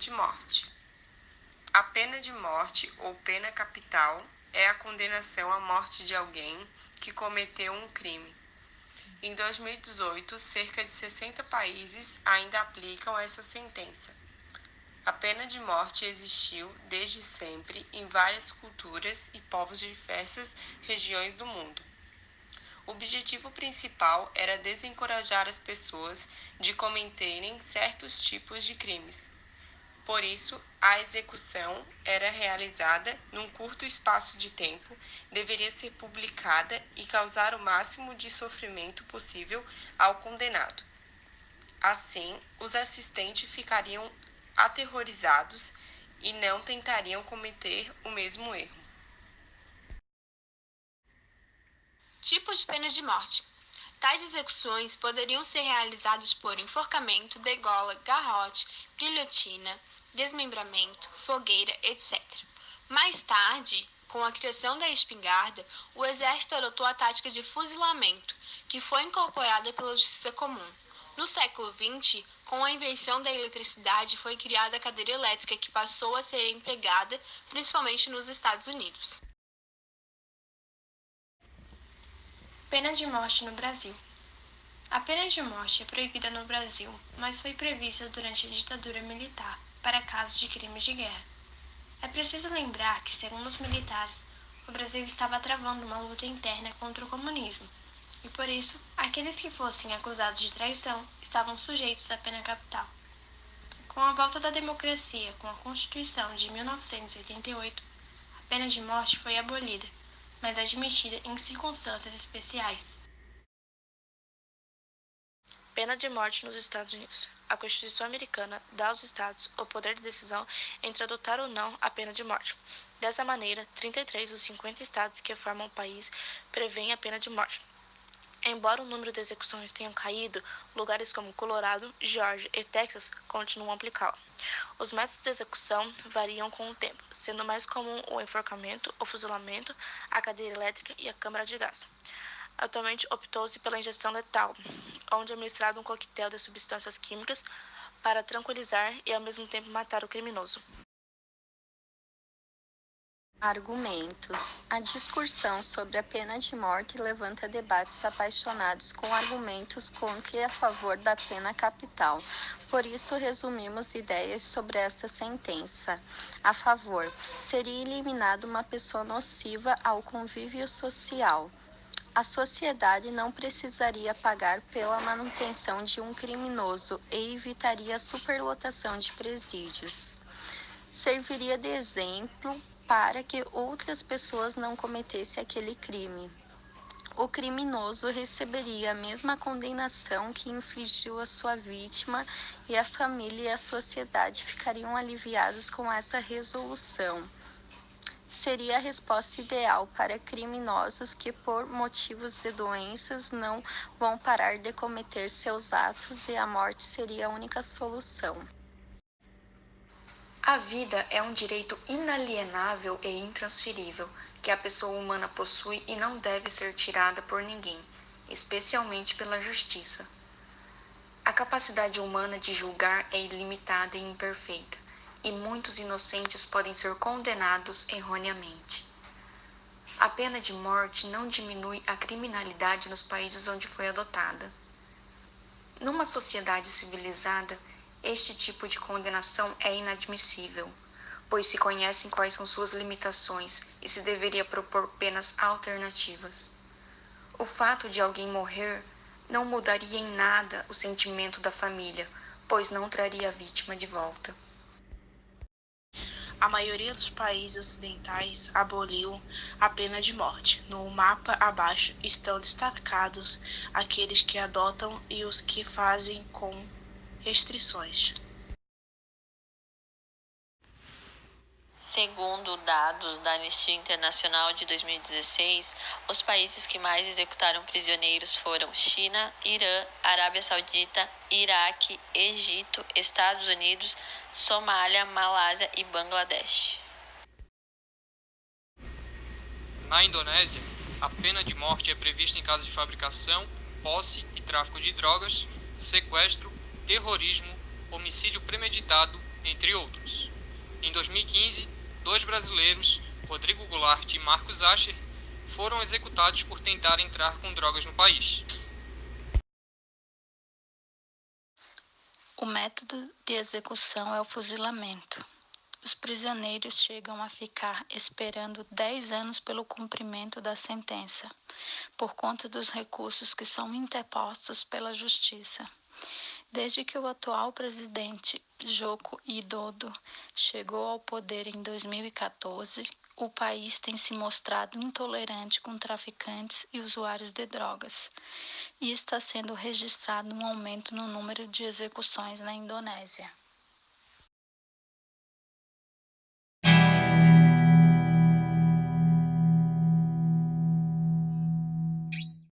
de morte. A pena de morte ou pena capital é a condenação à morte de alguém que cometeu um crime. Em 2018, cerca de 60 países ainda aplicam essa sentença. A pena de morte existiu desde sempre em várias culturas e povos de diversas regiões do mundo. O objetivo principal era desencorajar as pessoas de cometerem certos tipos de crimes. Por isso, a execução era realizada num curto espaço de tempo, deveria ser publicada e causar o máximo de sofrimento possível ao condenado. Assim, os assistentes ficariam aterrorizados e não tentariam cometer o mesmo erro. Tipos de pena de morte. Tais execuções poderiam ser realizadas por enforcamento, degola, garrote, guilhotina, desmembramento, fogueira, etc. Mais tarde, com a criação da espingarda, o exército adotou a tática de fuzilamento, que foi incorporada pela justiça comum. No século XX, com a invenção da eletricidade, foi criada a cadeira elétrica, que passou a ser empregada principalmente nos Estados Unidos. Pena de morte no Brasil. A pena de morte é proibida no Brasil, mas foi prevista durante a ditadura militar, para casos de crimes de guerra. É preciso lembrar que, segundo os militares, o Brasil estava travando uma luta interna contra o comunismo, e por isso, aqueles que fossem acusados de traição estavam sujeitos à pena capital. Com a volta da democracia com a Constituição de 1988, a pena de morte foi abolida, mas admitida em circunstâncias especiais. Pena de morte nos Estados Unidos. A Constituição americana dá aos estados o poder de decisão entre adotar ou não a pena de morte. Dessa maneira, 33 dos 50 estados que formam o país prevêem a pena de morte. Embora o número de execuções tenha caído, lugares como Colorado, Geórgia e Texas continuam a aplicá-la. Os métodos de execução variam com o tempo, sendo mais comum o enforcamento, o fuzilamento, a cadeira elétrica e a câmara de gás. Atualmente optou-se pela injeção letal, onde é ministrado um coquetel de substâncias químicas para tranquilizar e ao mesmo tempo matar o criminoso. Argumentos. A discussão sobre a pena de morte levanta debates apaixonados com argumentos contra e a favor da pena capital. Por isso, resumimos ideias sobre esta sentença. A favor, seria eliminada uma pessoa nociva ao convívio social. A sociedade não precisaria pagar pela manutenção de um criminoso e evitaria a superlotação de presídios. Serviria de exemplo para que outras pessoas não cometessem aquele crime. O criminoso receberia a mesma condenação que infligiu a sua vítima e a família e a sociedade ficariam aliviadas com essa resolução. Seria a resposta ideal para criminosos que, por motivos de doenças, não vão parar de cometer seus atos e a morte seria a única solução. A vida é um direito inalienável e intransferível que a pessoa humana possui e não deve ser tirada por ninguém, especialmente pela justiça. A capacidade humana de julgar é ilimitada e imperfeita, e muitos inocentes podem ser condenados erroneamente. A pena de morte não diminui a criminalidade nos países onde foi adotada. Numa sociedade civilizada, este tipo de condenação é inadmissível, pois se conhecem quais são suas limitações e se deveria propor penas alternativas. O fato de alguém morrer não mudaria em nada o sentimento da família, pois não traria a vítima de volta. A maioria dos países ocidentais aboliu a pena de morte. No mapa abaixo estão destacados aqueles que adotam e os que fazem com restrições. Segundo dados da Anistia Internacional de 2016, os países que mais executaram prisioneiros foram China, Irã, Arábia Saudita, Iraque, Egito, Estados Unidos, Somália, Malásia e Bangladesh. Na Indonésia, a pena de morte é prevista em casos de fabricação, posse e tráfico de drogas, sequestro, terrorismo, homicídio premeditado, entre outros. Em 2015, 2 brasileiros, Rodrigo Goulart e Marcos Ascher, foram executados por tentar entrar com drogas no país. O método de execução é o fuzilamento. Os prisioneiros chegam a ficar esperando 10 anos pelo cumprimento da sentença, por conta dos recursos que são interpostos pela Justiça. Desde que o atual presidente Joko Widodo chegou ao poder em 2014, o país tem se mostrado intolerante com traficantes e usuários de drogas, e está sendo registrado um aumento no número de execuções na Indonésia.